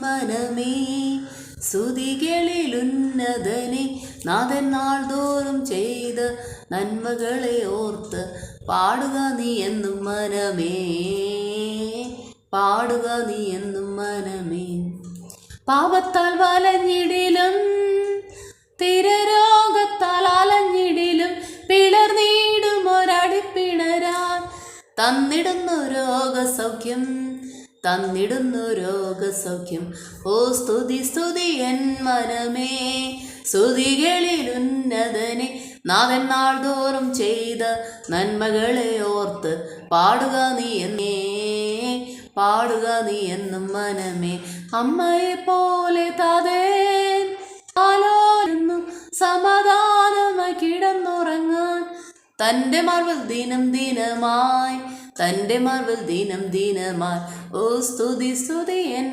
മനമേ സ്തുതികളിലുന്നതനെ നാഥൻ നാൾതോറും ചെയ്ത നന്മകളെ ഓർത്ത് പാടുക നീ എന്നും മനമേ, പാടുക നീ എന്നും മനമേ. പാപത്താൽ വലഞ്ഞിടിലും തിരരോഗത്താൽ അലഞ്ഞിടിലും പിളർന്നിടും ഒരടിപ്പിണരാൻ തന്നിടുന്നു രോഗസൗഖ്യം, തന്നിടുന്നു രോഗസൗഖ്യം. ഓ സ്തുതി സ്തുതി എൻ മനമേ സ്തുതികളിലുന്നതനെ നാഥൻ നാൾതോറും ചെയ്ത നന്മകളെ ഓർത്ത് പാടുക നീ എന്നേ, പാടുക നീ എന്നും മനമേ. അമ്മയെ പോലെ താതേൻ ആലോചിക്കുന്നു സമാധാനമായി കിടന്നുറങ്ങാൻ തൻ്റെ മറവിൽ ദിനം ദിനമായി, തൻ്റെ മറവിൽ ദിനം ദിനമായി. ഓ സ്തുതി സ്തുതി എൻ